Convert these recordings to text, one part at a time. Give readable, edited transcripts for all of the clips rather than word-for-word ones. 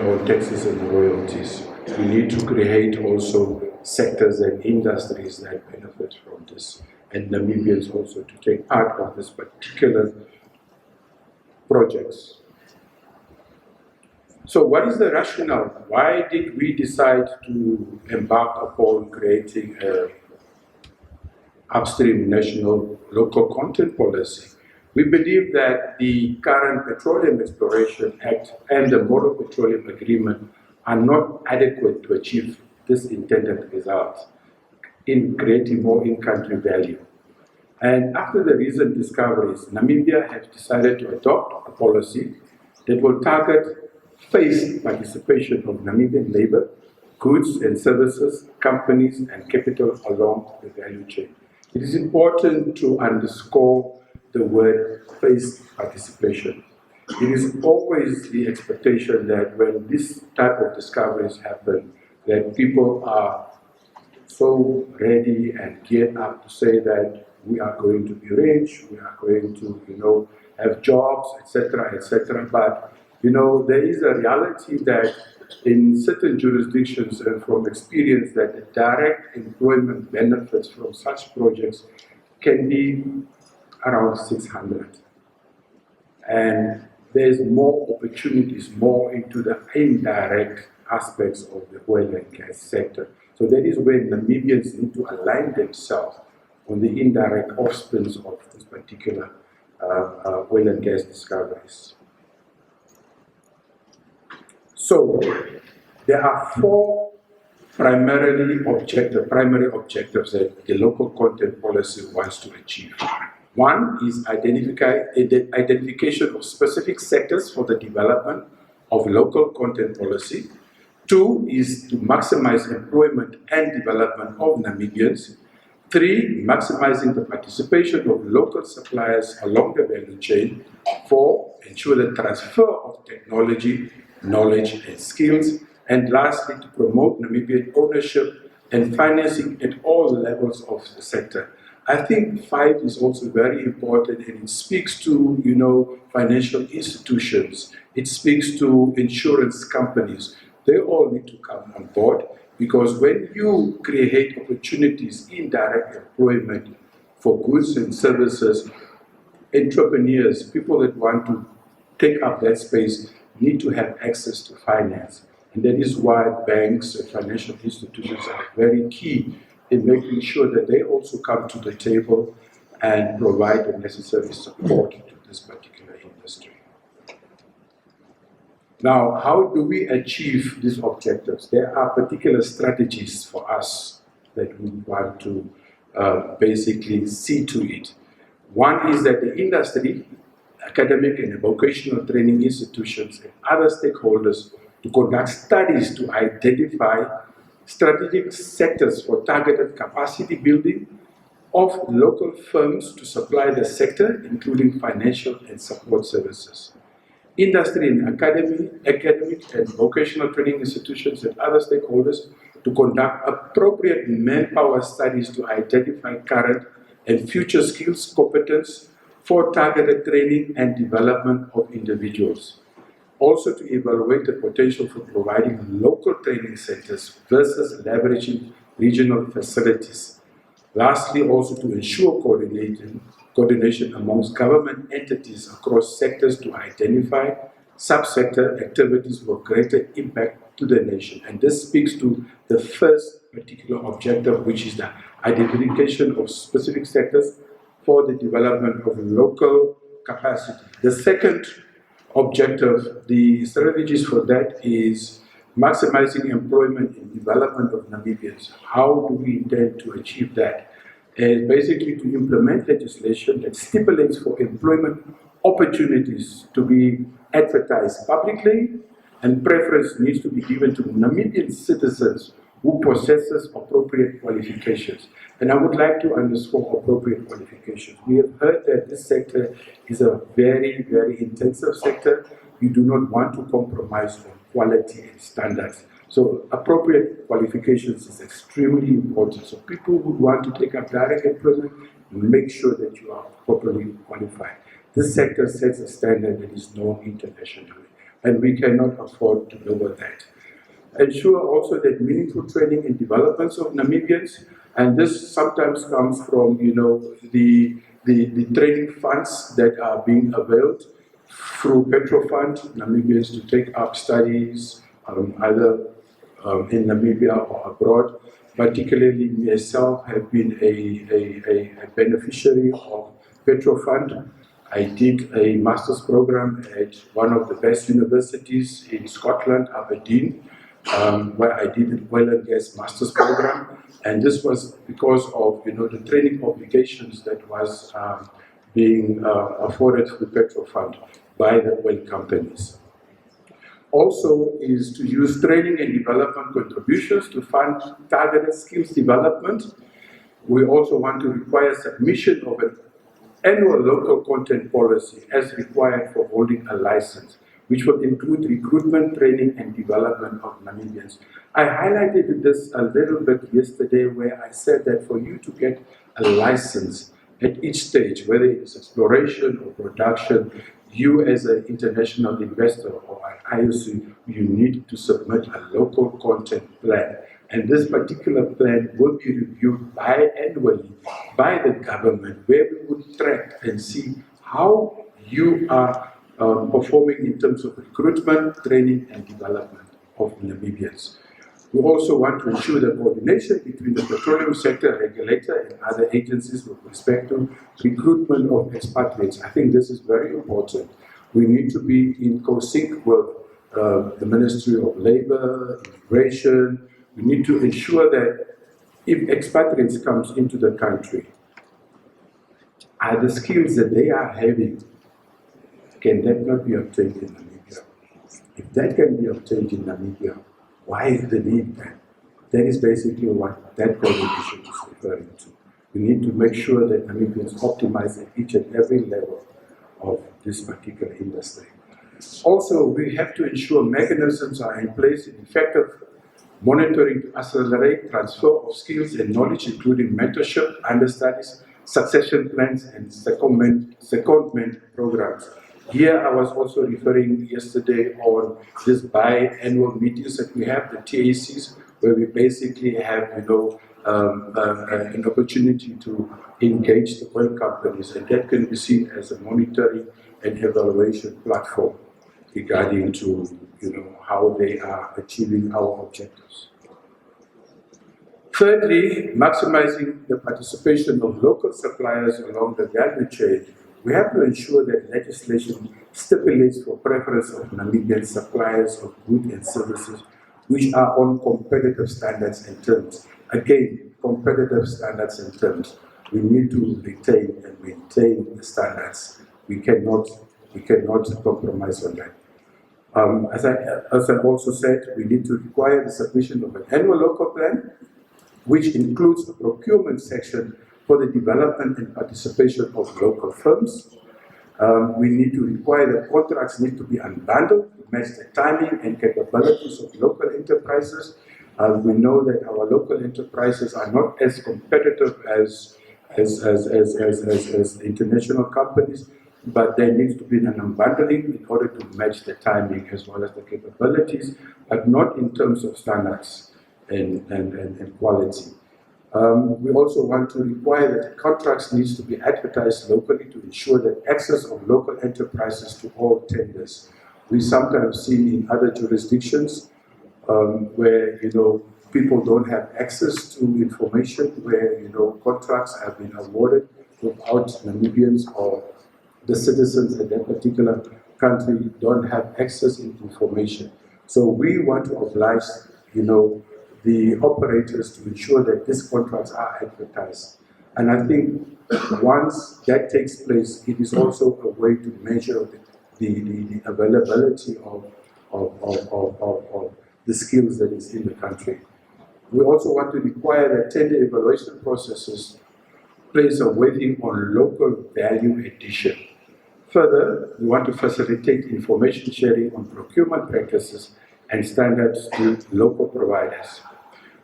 on taxes and royalties. We need to create also sectors and industries that benefit from this, and Namibians also to take part of this particular projects. So what is the rationale? Why did we decide to embark upon creating a upstream national local content policy? We believe that the current Petroleum Exploration Act and the Model Petroleum Agreement are not adequate to achieve this intended result in creating more in-country value. And after the recent discoveries, Namibia has decided to adopt a policy that will target phased participation of Namibian labor, goods and services, companies and capital along the value chain. It is important to underscore the word phased participation. It is always the expectation that when this type of discoveries happen, that people are so ready and geared up to say that we are going to be rich, we are going to, have jobs, etc. But, there is a reality that in certain jurisdictions and from experience that the direct employment benefits from such projects can be around 600. And there's more opportunities, more into the indirect aspects of the oil and gas sector. So that is where Namibians need to align themselves on the indirect offsprings of this particular oil and gas discoveries. So there are four primary objectives that the local content policy wants to achieve. One is identification of specific sectors for the development of local content policy. Two is to maximize employment and development of Namibians. Three, maximizing the participation of local suppliers along the value chain. Four, ensure the transfer of technology, knowledge and skills. And lastly, to promote Namibian ownership and financing at all levels of the sector. I think 5 is also very important, and it speaks to, financial institutions. It speaks to insurance companies. They all need to come on board, because when you create opportunities in direct employment for goods and services, entrepreneurs, people that want to take up that space need to have access to finance. And that is why banks and financial institutions are very key in making sure that they also come to the table and provide the necessary support to this particular industry. Now, how do we achieve these objectives? There are particular strategies for us that we want to basically see to it. One is that the industry, academic and vocational training institutions and other stakeholders to conduct studies to identify strategic sectors for targeted capacity building of local firms to supply the sector, including financial and support services. Industry and academic and vocational training institutions and other stakeholders to conduct appropriate manpower studies to identify current and future skills, competence for targeted training and development of individuals. Also to evaluate the potential for providing local training centers versus leveraging regional facilities. Lastly, also to ensure coordination amongst government entities across sectors to identify subsector activities for greater impact to the nation. And this speaks to the first particular objective, which is the identification of specific sectors for the development of local capacity. The second objective, the strategies for that is maximizing employment and development of Namibians. How do we intend to achieve that? And basically to implement legislation that stipulates for employment opportunities to be advertised publicly, and preference needs to be given to Namibian citizens who possesses appropriate qualifications. And I would like to underscore appropriate qualifications. We have heard that this sector is a very, very intensive sector. We do not want to compromise on quality and standards. So appropriate qualifications is extremely important. So people who want to take up direct employment, make sure that you are properly qualified. This sector sets a standard that is known internationally. and we cannot afford to lower that. Ensure also that meaningful training and developments of Namibians, and this sometimes comes from, the training funds that are being availed through Petrofund, Namibians to take up studies either in Namibia or abroad. Particularly myself have been a beneficiary of Petrofund. I did a master's program at one of the best universities in Scotland, Aberdeen, where I did an oil and gas master's program, and this was because of the training obligations that was being afforded through Petrofund by the oil companies. Also is to use training and development contributions to fund targeted skills development. We also want to require submission of an annual local content policy as required for holding a license, which will include recruitment, training, and development of Namibians. I highlighted this a little bit yesterday where I said that for you to get a license at each stage, whether it's exploration or production, you as an international investor or an IOC, you need to submit a local content plan. And this particular plan will be reviewed biannually by the government, where we would track and see how you are performing in terms of recruitment, training, and development of Namibians. We also want to ensure the coordination between the petroleum sector regulator and other agencies with respect to recruitment of expatriates. I think this is very important. We need to be in co-sync with the Ministry of Labor, Immigration. We need to ensure that if expatriates comes into the country, are the skills that they are having, can that not be obtained in Namibia? If that can be obtained in Namibia, why is the need then? That is basically what that coordination is referring to. We need to make sure that Namibians optimize at each and every level of this particular industry. Also, we have to ensure mechanisms are in place in effective monitoring to accelerate transfer of skills and knowledge, including mentorship, understudies, succession plans, and secondment programs. Here, I was also referring yesterday on this biannual meetings that we have, the TACs, where we basically have, an opportunity to engage the oil companies, and that can be seen as a monitoring and evaluation platform regarding to, how they are achieving our objectives. Thirdly, maximizing the participation of local suppliers along the value chain. We have to ensure that legislation stipulates for preference of Namibian suppliers of goods and services which are on competitive standards and terms. Again, competitive standards and terms. We need to retain and maintain the standards. We cannot compromise on that. As I also said, we need to require the submission of an annual local plan, which includes a procurement section for the development and participation of local firms. We need to require that contracts need to be unbundled to match the timing and capabilities of local enterprises. We know that our local enterprises are not as competitive as international companies, but there needs to be an unbundling in order to match the timing as well as the capabilities, but not in terms of standards and quality. We also want to require that contracts needs to be advertised locally to ensure that access of local enterprises to all tenders. We sometimes see in other jurisdictions where people don't have access to information, where contracts have been awarded without Namibians or the citizens in that particular country don't have access to information. So we want to oblige the operators to ensure that these contracts are advertised. And I think once that takes place, it is also a way to measure the availability of the skills that is in the country. We also want to require that tender evaluation processes place a weighting on local value addition. Further, we want to facilitate information sharing on procurement practices and standards to local providers.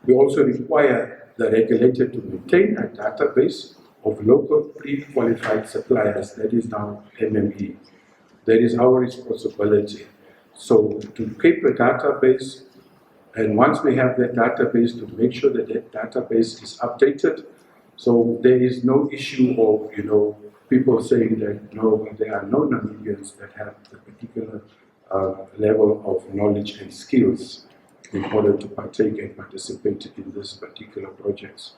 We also require the regulator to maintain a database of local pre-qualified suppliers, that is now MME. That is our responsibility. So to keep a database, and once we have that database, to make sure that that database is updated, so there is no issue of, people saying that no, there are no Namibians that have the particular level of knowledge and skills in order to partake and participate in this particular projects.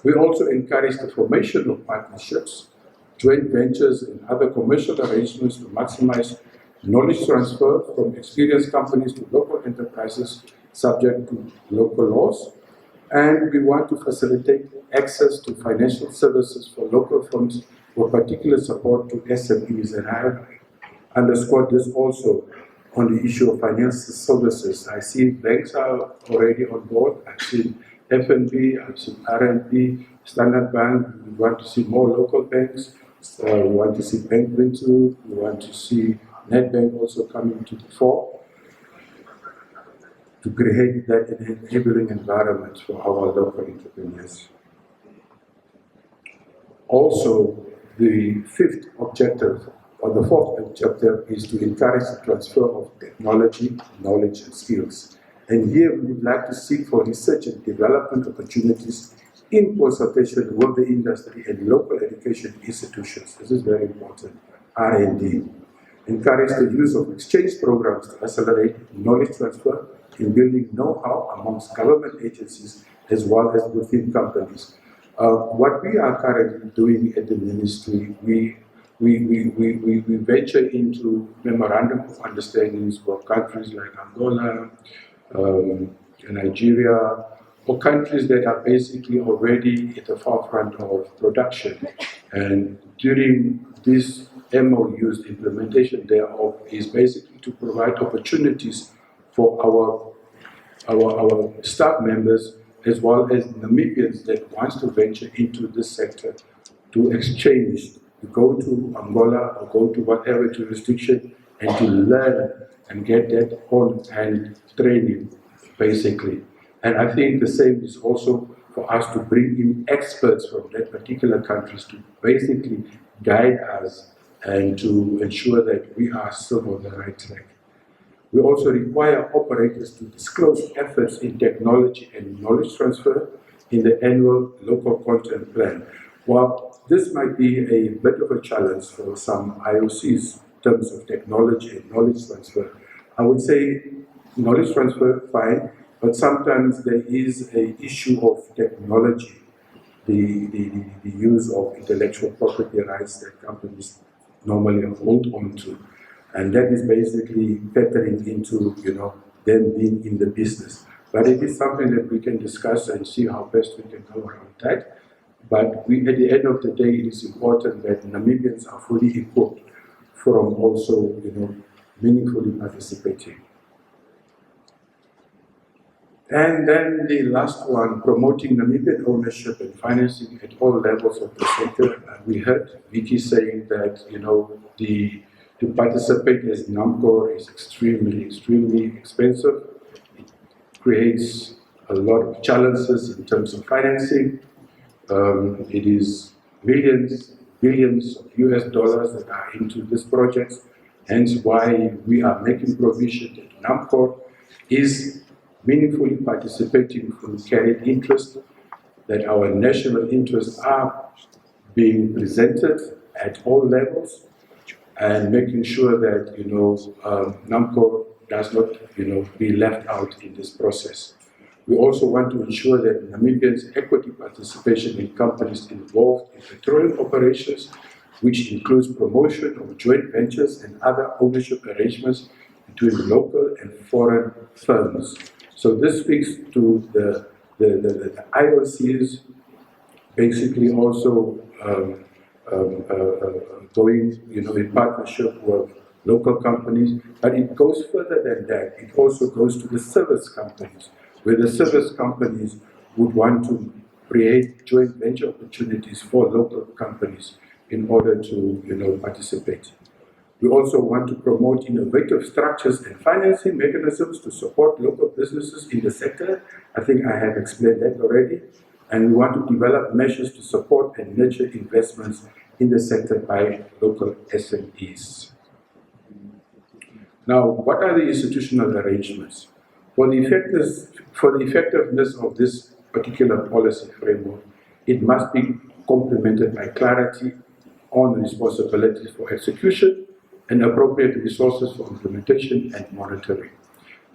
We also encourage the formation of partnerships, joint ventures, and other commercial arrangements to maximize knowledge transfer from experienced companies to local enterprises subject to local laws. And we want to facilitate access to financial services for local firms with particular support to SMEs. And I have underscored this also on the issue of financial services. I see banks are already on board. I've seen FNB, I've seen RNB, Standard Bank. We want to see more local banks. We want to see Bank Wintu. We want to see NetBank also coming to the fore to create that enabling environment for our local entrepreneurs. Also, the fifth objective, or the fourth objective, is to encourage the transfer of technology, knowledge, and skills. And here we would like to seek for research and development opportunities in consultation with the industry and local education institutions. This is very important, R&D. Encourage the use of exchange programs to accelerate knowledge transfer in building know-how amongst government agencies as well as within companies. What we are currently doing at the ministry, we venture into memorandum of understandings with countries like Angola, Nigeria, or countries that are basically already at the forefront of production. And during this MOU's implementation thereof is basically to provide opportunities for our staff members as well as Namibians that wants to venture into this sector to exchange, to go to Angola or go to whatever jurisdiction and to learn and get that on-hand training, basically. And I think the same is also for us to bring in experts from that particular countries to basically guide us and to ensure that we are still on the right track. We also require operators to disclose efforts in technology and knowledge transfer in the annual local content plan. While this might be a bit of a challenge for some IOCs in terms of technology and knowledge transfer, I would say knowledge transfer, fine, but sometimes there is an issue of technology, the use of intellectual property rights that companies normally hold on to. And that is basically factoring into, them being in the business. But it is something that we can discuss and see how best we can go around that. But at the end of the day, it is important that Namibians are fully equipped from also, meaningfully participating. And then the last one, promoting Namibian ownership and financing at all levels of the sector. We heard Vicky saying that, to participate as NAMCOR is extremely expensive. It creates a lot of challenges in terms of financing. It is billions of US dollars that are into this project, hence why we are making provision that NAMCOR is meaningfully participating from carried interest, that our national interests are being presented at all levels, and making sure that NAMCOR does not be left out in this process. We also want to ensure that Namibians' equity participation in companies involved in petroleum operations, which includes promotion of joint ventures and other ownership arrangements between local and foreign firms. So this speaks to the IOCs basically also going in partnership with local companies, but it goes further than that. It also goes to the service companies, where the service companies would want to create joint venture opportunities for local companies in order to participate. We also want to promote innovative structures and financing mechanisms to support local businesses in the sector. I think I have explained that already. And we want to develop measures to support and nurture investments in the sector by local SMEs. Now, what are the institutional arrangements? For the effectiveness of this particular policy framework, it must be complemented by clarity on responsibilities for execution and appropriate resources for implementation and monitoring.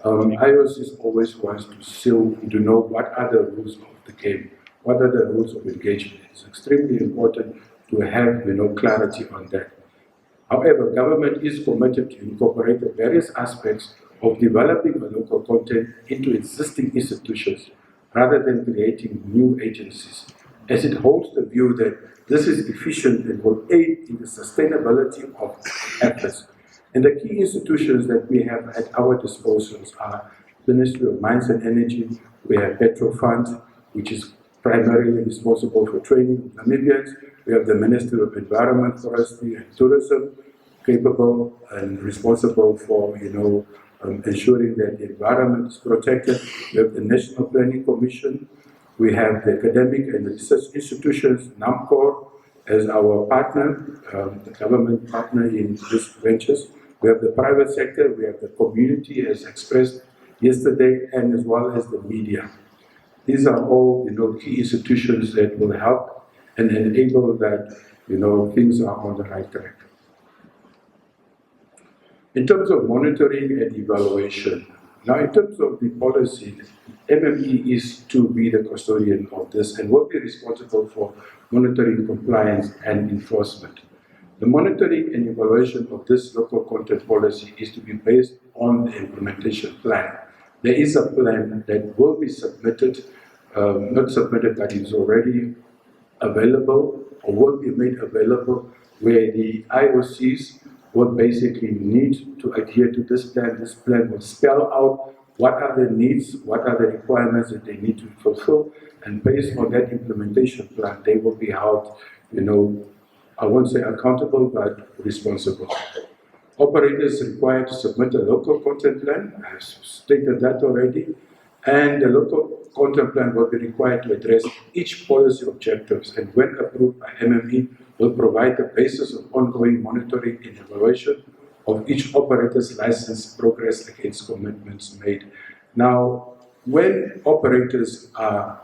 IOCs always wants to know what are the rules of the game, what are the rules of engagement. It's extremely important to have clarity on that. However, government is committed to incorporate the various aspects of developing the local content into existing institutions rather than creating new agencies, as it holds the view that this is efficient and will aid in the sustainability of efforts. And the key institutions that we have at our disposal are the Ministry of Mines and Energy, we have Petroleum, which is primarily responsible for training Namibians. We have the Ministry of Environment, Forestry and Tourism, capable and responsible for, ensuring that the environment is protected. We have the National Planning Commission. We have the academic and research institutions, NAMCOR, as our partner, the government partner in these ventures. We have the private sector, we have the community as expressed yesterday, and as well as the media. These are all, key institutions that will help and enable that, things are on the right track. In terms of monitoring and evaluation, now in terms of the policy, MME is to be the custodian of this and will be responsible for monitoring compliance and enforcement. The monitoring and evaluation of this local content policy is to be based on the implementation plan. There is a plan that will be submitted, not submitted, but is already available or will be made available, where the IOCs will basically need to adhere to this plan. This plan will spell out what are the needs, what are the requirements that they need to fulfill, and based on that implementation plan, they will be held, I won't say accountable, but responsible. Operators required to submit a local content plan, I have stated that already, and the local content plan will be required to address each policy objectives, and when approved by MME, will provide the basis of ongoing monitoring and evaluation of each operator's license progress against commitments made. Now, when operators are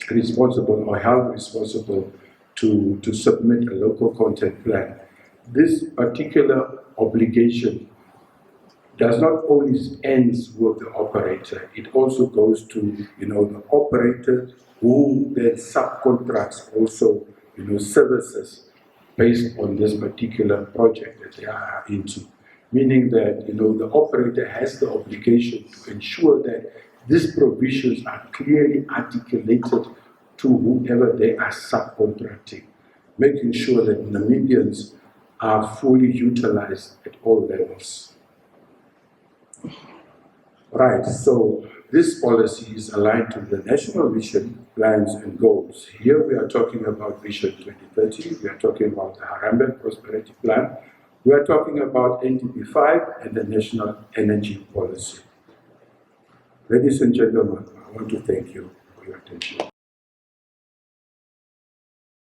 responsible or held responsible to submit a local content plan, this particular obligation does not only end with the operator, it also goes to the operator who then subcontracts also services based on this particular project that they are into. Meaning that the operator has the obligation to ensure that these provisions are clearly articulated to whoever they are subcontracting, making sure that Namibians are fully utilized at all levels. Right, so this policy is aligned to the national vision, plans and goals. Here we are talking about Vision 2030, we are talking about the Harambee Prosperity Plan, we are talking about NDP5 and the National Energy Policy. Ladies and gentlemen, I want to thank you for your attention.